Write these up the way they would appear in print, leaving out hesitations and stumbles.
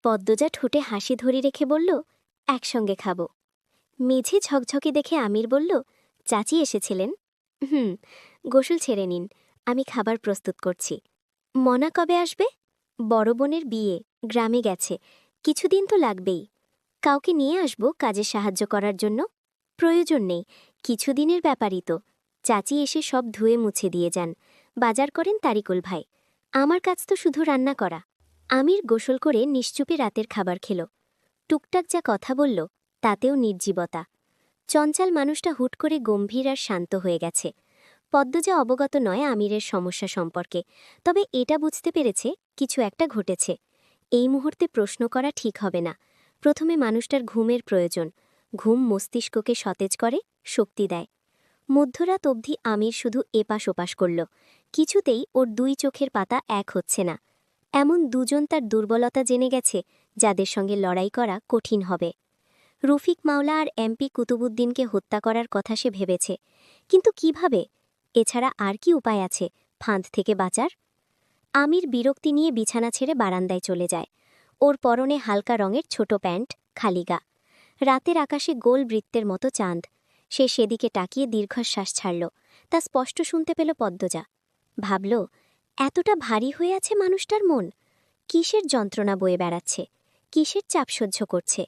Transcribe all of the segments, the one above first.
পদ্মজা ঠোঁটে হাসি ধরে রেখে বলল, একসঙ্গে খাবো। মেঝে ঝকঝকে দেখে আমির বলল, চাচি এসেছিলেন? হুম, গোসল ছেড়ে নিন, আমি খাবার প্রস্তুত করছি। মনা কবে আসবে? বড় বোনের বিয়ে, গ্রামে গেছে, কিছুদিন তো লাগবেই। কাউকে নিয়ে আসব কাজে সাহায্য করার জন্য? প্রয়োজন নেই, কিছুদিনের ব্যাপারই তো। চাচি এসে সব ধুয়ে মুছে দিয়ে যান, বাজার করেন তারিকুল ভাই। আমার কাজ তো শুধু রান্না করা। আমির গোসল করে নিশ্চুপে রাতের খাবার খেল। টুকটাক যা কথা বলল তাতেও নির্জীবতা। চঞ্চল মানুষটা হুট করে গম্ভীর আর শান্ত হয়ে গেছে। পদ্মজা অবগত নয় আমিরের সমস্যা সম্পর্কে, তবে এটা বুঝতে পেরেছে কিছু একটা ঘটেছে। এই মুহূর্তে প্রশ্ন করা ঠিক হবে না। প্রথমে মানুষটার ঘুমের প্রয়োজন। ঘুম মস্তিষ্ককে সতেজ করে, শক্তি দেয়। মধ্যরাত অবধি আমির শুধু এপাশ ওপাশ করল, কিছুতেই ওর দুই চোখের পাতা এক হচ্ছে না। এমন দুজন তার দুর্বলতা জেনে গেছে, যাদের সঙ্গে লড়াই করা কঠিন হবে। রফিক মাওলা আর এমপি কুতুবুদ্দিনকে হত্যা করার কথা সে ভেবেছে, কিন্তু কিভাবে? এছাড়া আর কি উপায় আছে ফাঁদ থেকে বাঁচার? আমির বিরক্তি নিয়ে বিছানা ছেড়ে বারান্দায় চলে যায়। ওর পরনে হালকা রঙের ছোট প্যান্ট, খালি গা। রাতের আকাশে গোল বৃত্তের মতো চাঁদ। সে সেদিকে তাকিয়ে দীর্ঘশ্বাস ছাড়ল। তা স্পষ্ট শুনতে পেল পদ্মজা। ভাবল, এতটা ভারী হয়ে আছে মানুষটার মন। কিসের যন্ত্রণা বয়ে বেড়াচ্ছে, কিসের চাপ সহ্য করছে?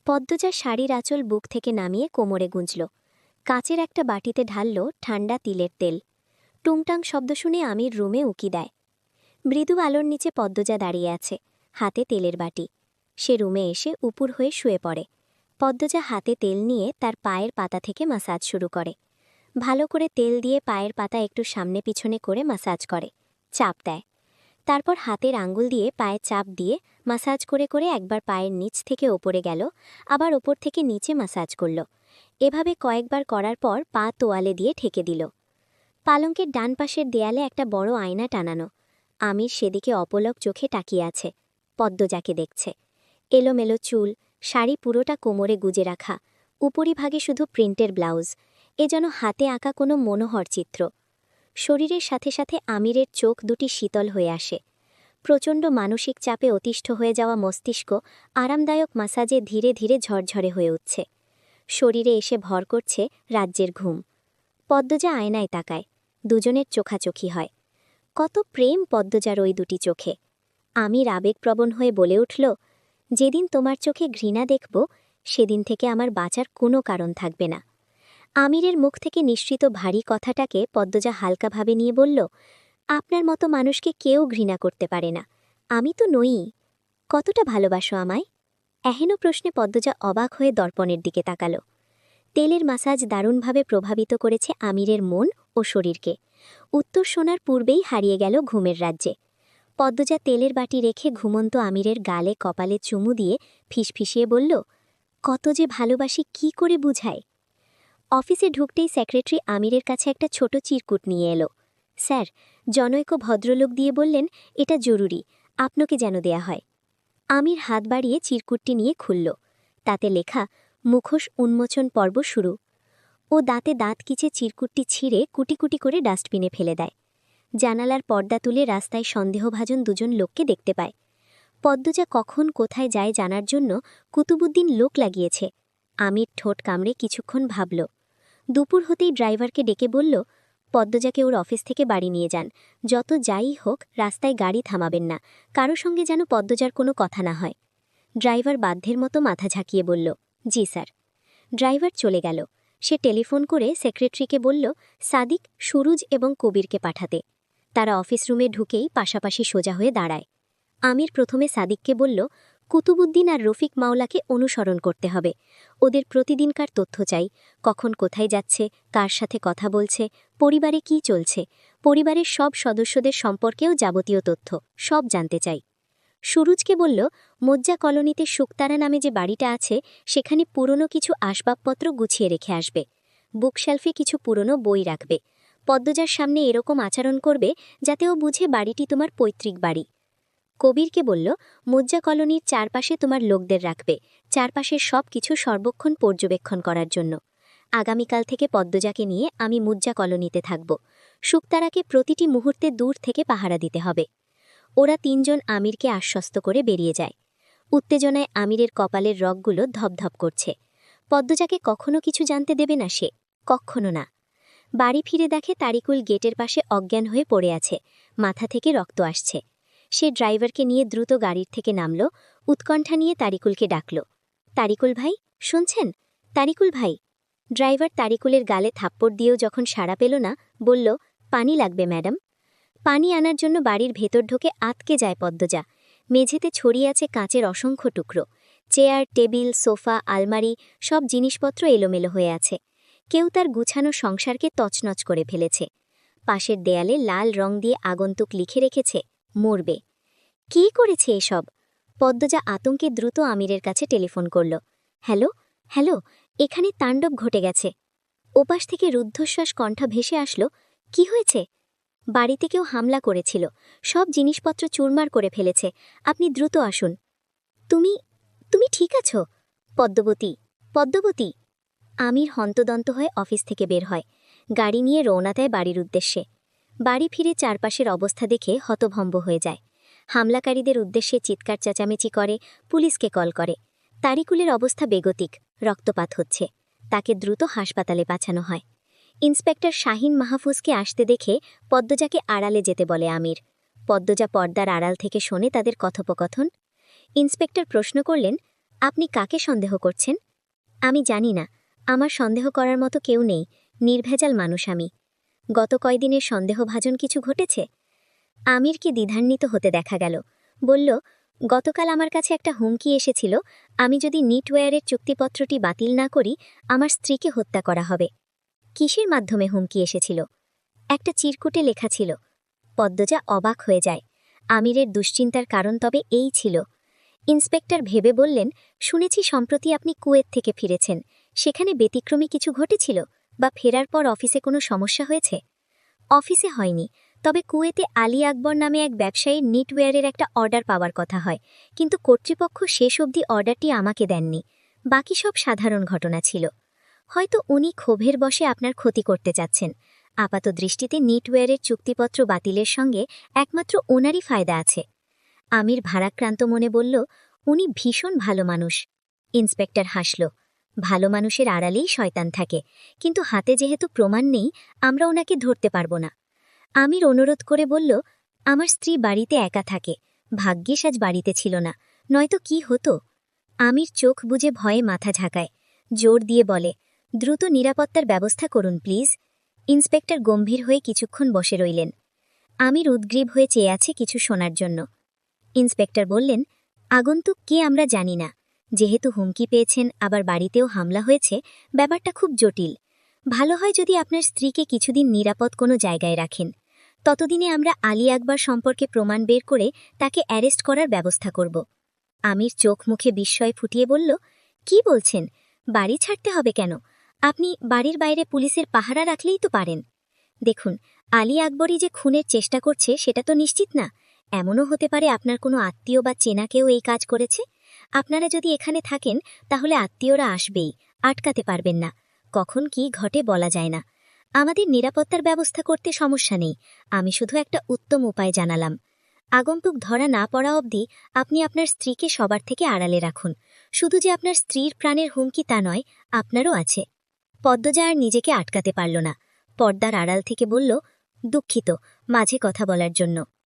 পদ্মজা শাড়ির আঁচল বুক থেকে নামিয়ে কোমরে গুঁজল। কাচের একটা বাটিতে ঢালল ঠান্ডা তিলের তেল। টুংটাং শব্দ শুনে আমির রুমে উকি দেয়। মৃদু আলোর নিচে পদ্মজা দাঁড়িয়ে আছে, হাতে তেলের বাটি। সে রুমে এসে উপুর হয়ে শুয়ে পড়ে। পদ্মজা হাতে তেল নিয়ে তার পায়ের পাতা থেকে মাসাজ শুরু করে। ভালো করে তেল দিয়ে পায়ের পাতা একটু সামনে পিছনে করে মাসাজ করে, চাপ দেয়। তারপর হাতের আঙ্গুল দিয়ে পায়ে চাপ দিয়ে মাসাজ করে করে একবার পায়ের নিচ থেকে ওপরে গেল, আবার ওপর থেকে নিচে মাসাজ করল। এভাবে কয়েকবার করার পর পা তোয়ালে দিয়ে ঠেকে দিল। পালঙ্কের ডান পাশের দেয়ালে একটা বড় আয়না টানানো। আমির সেদিকে অপলক চোখে তাকিয়ে আছে, পদ্মজাকে দেখছে। এলোমেলো চুল, শাড়ি পুরোটা কোমরে গুজে রাখা, উপরিভাগে শুধু প্রিন্টের ব্লাউজ। এ যেন হাতে আঁকা কোনো মনোহর চিত্র। শরীরের সাথে সাথে আমিরের চোখ দুটি শীতল হয়ে আসে। প্রচণ্ড মানসিক চাপে অতিষ্ঠ হয়ে যাওয়া মস্তিষ্ক আরামদায়ক মাসাজে ধীরে ধীরে ঝরঝরে হয়ে উঠছে। শরীরে এসে ভর করছে রাজ্যের ঘুম। পদ্মজা আয়নায় তাকায়, দুজনের চোখাচোখি হয়। কত প্রেম পদ্মজার ওই দুটি চোখে। আমির আবেগপ্রবণ হয়ে বলে উঠল, যেদিন তোমার চোখে ঘৃণা দেখব, সেদিন থেকে আমার বাঁচার কোনো কারণ থাকবে না। আমিরের মুখ থেকে নিঃসৃত ভারী কথাটাকে পদ্মজা হালকাভাবে নিয়ে বলল, আপনার মতো মানুষকে কেউ ঘৃণা করতে পারে না, আমি তো নই। কতটা ভালোবাসো আমায়? এহেন প্রশ্নে পদ্মজা অবাক হয়ে দর্পণের দিকে তাকাল। তেলের মাসাজ দারুণভাবে প্রভাবিত করেছে আমিরের মন ও শরীরকে। উত্তর শোনার পূর্বেই হারিয়ে গেল ঘুমের রাজ্যে। পদ্মজা তেলের বাটি রেখে ঘুমন্ত আমিরের গালে কপালে চুমু দিয়ে ফিসফিসিয়ে বলল, কত যে ভালোবাসি কি করে বুঝায়। অফিসে ঢুকতেই সেক্রেটারি আমিরের কাছে একটা ছোট চিরকুট নিয়ে এলো। স্যার, জনৈক ভদ্রলোক দিয়ে বললেন এটা জরুরি, আপনাকে যেন দেয়া হয়। আমির হাত বাড়িয়ে চিরকুটটি নিয়ে খুলল। তাতে লেখা, মুখোশ উন্মোচন পর্ব শুরু। ও দাঁতে দাঁত কিচে চিরকুটটি ছিঁড়ে কুটি কুটি করে ডাস্টবিনে ফেলে দেয়। জানালার পর্দা তুলে রাস্তায় সন্দেহভাজন দুজন লোককে দেখতে পায়। পদ্মজা কখন কোথায় যায় জানার জন্য কুতুবুদ্দিন লোক লাগিয়েছে। আমির ঠোঁট কামড়ে কিছুক্ষণ ভাবল। দুপুর হতেই ড্রাইভারকে ডেকে বলল, পদ্মজাকে ওর অফিস থেকে বাড়ি নিয়ে যান। যত যাই হোক রাস্তায় গাড়ি থামাবেন না, কারো সঙ্গে যেন পদ্মজার কোনো কথা না হয়। ড্রাইভার বাধ্যের মতো মাথা ঝাঁকিয়ে বলল, জি স্যার। ড্রাইভার চলে গেল। সে টেলিফোন করে সেক্রেটারিকে বলল, সাদিক, সুরুজ এবং কবিরকে পাঠাতে। তারা অফিস রুমে ঢুকেই পাশাপাশি সোজা হয়ে দাঁড়ায়। আমির প্রথমে সাদিককে বলল, কুতুবুদ্দিন আর রফিক মাওলাকে অনুসরণ করতে হবে। ওদের প্রতিদিনকার তথ্য চাই, কখন কোথায় যাচ্ছে, কার সাথে কথা বলছে, পরিবারে কি চলছে, পরিবারের সব সদস্যদের সম্পর্কেও যাবতীয় তথ্য সব জানতে চাই। সুরুজকে বলল, মজ্জা কলোনিতে শুকতারা নামে যে বাড়িটা আছে সেখানে পুরনো কিছু আসবাবপত্র গুছিয়ে রেখে আসবে। বুকশেলফে কিছু পুরনো বই রাখবে। পদ্মজার সামনে এরকম আচরণ করবে যাতে ও বুঝে বাড়িটি তোমার পৈতৃক বাড়ি। কবিরকে বলল, মজ্জা কলোনির চারপাশে তোমার লোকদের রাখবে, চারপাশের সব কিছু সর্বক্ষণ পর্যবেক্ষণ করার জন্য। আগামীকাল থেকে পদ্মজাকে নিয়ে আমি মুজ্জা কলোনিতে থাকব। শুকতারাকে প্রতিটি মুহূর্তে দূর থেকে পাহারা দিতে হবে। ওরা তিনজন আমিরকে আশ্বস্ত করে বেরিয়ে যায়। উত্তেজনায় আমিরের কপালের রগগুলো ধপধপ করছে। পদ্মজাকে কখনো কিছু জানতে দেবে না সে, কক্ষনো না। বাড়ি ফিরে দেখে তারিকুল গেটের পাশে অজ্ঞান হয়ে পড়ে আছে, মাথা থেকে রক্ত আসছে। সে ড্রাইভারকে নিয়ে দ্রুত গাড়ির থেকে নামল, উৎকণ্ঠা নিয়ে তারিকুলকে ডাকল। তারিকুল ভাই, শুনছেন? তারিকুল ভাই। ড্রাইভার তারিকুলের গালে থাপ্পড় দিয়েও যখন সাড়া পেল না, বলল, পানি লাগবে ম্যাডাম। পানি আনার জন্য বাড়ির ভেতর ঢোকে আতকে যায় পদ্মজা। মেঝেতে ছড়িয়ে আছে কাঁচের অসংখ্য টুকরো। চেয়ার, টেবিল, সোফা, আলমারি, সব জিনিসপত্র এলোমেলো হয়ে আছে। কেউ তার গুছানো সংসারকে তছনছ করে ফেলেছে। পাশের দেয়ালে লাল রং দিয়ে আগন্তুক লিখে রেখেছে, মরবে। কি করেছে এসব? পদ্মজা আতঙ্কে দ্রুত আমিরের কাছে টেলিফোন করল। হ্যালো, হ্যালো, এখানে তাণ্ডব ঘটে গেছে। ওপাশ থেকে রুদ্ধশ্বাস কণ্ঠ ভেসে আসলো, কি হয়েছে? বাড়িতে কেউ হামলা করেছিল, সব জিনিসপত্র চুরমার করে ফেলেছে, আপনি দ্রুত আসুন। তুমি তুমি ঠিক আছো? পদ্মবতী, পদ্মবতী। আমির হন্তদন্ত হয়ে অফিস থেকে বের হয়, গাড়ি নিয়ে রওনা দেয় বাড়ির উদ্দেশ্যে। বাড়ি ফিরে চারপাশের অবস্থা দেখে হতভম্ব হয়ে যায়। হামলাকারীদের উদ্দেশ্যে চিৎকার চেঁচামেচি করে, পুলিশকে কল করে। তারিকুলের অবস্থা বেগতিক, রক্তপাত হচ্ছে। তাকে দ্রুত হাসপাতালে পাঠানো হয়। ইন্সপেক্টর শাহিন মাহফুজকে আসতে দেখে পদ্মজাকে আড়ালে যেতে বলে আমির। পদ্মজা পর্দার আড়াল থেকে শোনে তাদের কথোপকথন। ইন্সপেক্টর প্রশ্ন করলেন, আপনি কাকে সন্দেহ করছেন? আমি জানি না, আমার সন্দেহ করার মতো কেউ নেই, নির্ভেজাল মানুষ আমি। গত কয়দিনের সন্দেহভাজন কিছু ঘটেছে? আমিরকে দ্বিধান্বিত হতে দেখা গেল। বলল, গতকাল আমার কাছে একটা হুমকি এসেছিল, আমি যদি নিটওয়্যারের চুক্তিপত্রটি বাতিল না করি, আমার স্ত্রীকে হত্যা করা হবে। কিসের মাধ্যমে হুমকি এসেছিল? একটা চিরকুটে লেখা ছিল। পদ্মজা অবাক হয়ে যায়। আমিরের দুশ্চিন্তার কারণ তবে এই ছিল। ইন্সপেক্টর ভেবে বললেন, শুনেছি সম্প্রতি আপনি কুয়েত থেকে ফিরেছেন, সেখানে ব্যতিক্রমী কিছু ঘটেছিল, বা ফেরার পর অফিসে কোনো সমস্যা হয়েছে? অফিসে হয়নি, তবে কুয়েতে আলী আকবর নামে এক ব্যবসায়ীর নিটওয়্যারের একটা অর্ডার পাওয়ার কথা হয়, কিন্তু কর্তৃপক্ষ শেষ অবধি অর্ডারটি আমাকে দেননি। বাকি সব সাধারণ ঘটনা ছিল। হয়তো উনি ক্ষোভের বশে আপনার ক্ষতি করতে চাচ্ছেন। আপাত দৃষ্টিতে নিটওয়্যারের চুক্তিপত্র বাতিলের সঙ্গে একমাত্র ওনারই ফায়দা আছে। আমির ভারাক্রান্ত মনে বলল, উনি ভীষণ ভালো মানুষ। ইন্সপেক্টর হাসল। ভালো মানুষের আড়ালেই শয়তান থাকে, কিন্তু হাতে যেহেতু প্রমাণ নেই, আমরা ওনাকে ধরতে পারব না। আমির অনুরোধ করে বলল, আমার স্ত্রী বাড়িতে একা থাকে, ভাগ্যিস আজ বাড়িতে ছিল না, নয়তো কি হতো? আমির চোখ বুজে ভয়ে মাথা ঝাঁকায়, জোর দিয়ে বলে, দ্রুত নিরাপত্তার ব্যবস্থা করুন প্লিজ। ইন্সপেক্টর গম্ভীর হয়ে কিছুক্ষণ বসে রইলেন। আমির উদ্গ্রীব হয়ে চেয়ে আছে কিছু শোনার জন্য। ইন্সপেক্টর বললেন, আগন্তুক কে আমরা জানি না। যেহেতু হুমকি পেয়েছেন, আবার বাড়িতেও হামলা হয়েছে, ব্যাপারটা খুব জটিল। ভালো হয় যদি আপনার স্ত্রীকে কিছুদিন নিরাপদ কোনো জায়গায় রাখেন। ততদিনে আমরা আলী আকবর সম্পর্কে প্রমাণ বের করে তাকে অ্যারেস্ট করার ব্যবস্থা করব। আমির চোখ মুখে বিস্ময় ফুটিয়ে বলল, কি বলছেন? বাড়ি ছাড়তে হবে কেন? আপনি বাড়ির বাইরে পুলিশের পাহারা রাখলেই তো পারেন। দেখুন, আলী আকবরই যে খুনের চেষ্টা করছে সেটা তো নিশ্চিত না। এমনও হতে পারে আপনার কোনো আত্মীয় বা চেনা কেউ এই কাজ করেছে। আপনারা যদি এখানে থাকেন, তাহলে আত্মীয়রা আসবেই, আটকাতে পারবেন না। কখন কি ঘটে বলা যায় না। আমাদের নিরাপত্তার ব্যবস্থা করতে সমস্যা নেই, আমি শুধু একটা উত্তম উপায় জানালাম। আগন্তুক ধরা না পড়া অবধি আপনি আপনার স্ত্রীকে সবার থেকে আড়ালে রাখুন। শুধু যে আপনার স্ত্রীর প্রাণের হুমকি তা নয়, আপনারও আছে। পদ্মজা আর নিজেকে আটকাতে পারল না, পর্দার আড়াল থেকে বলল, দুঃখিত মাঝে কথা বলার জন্য।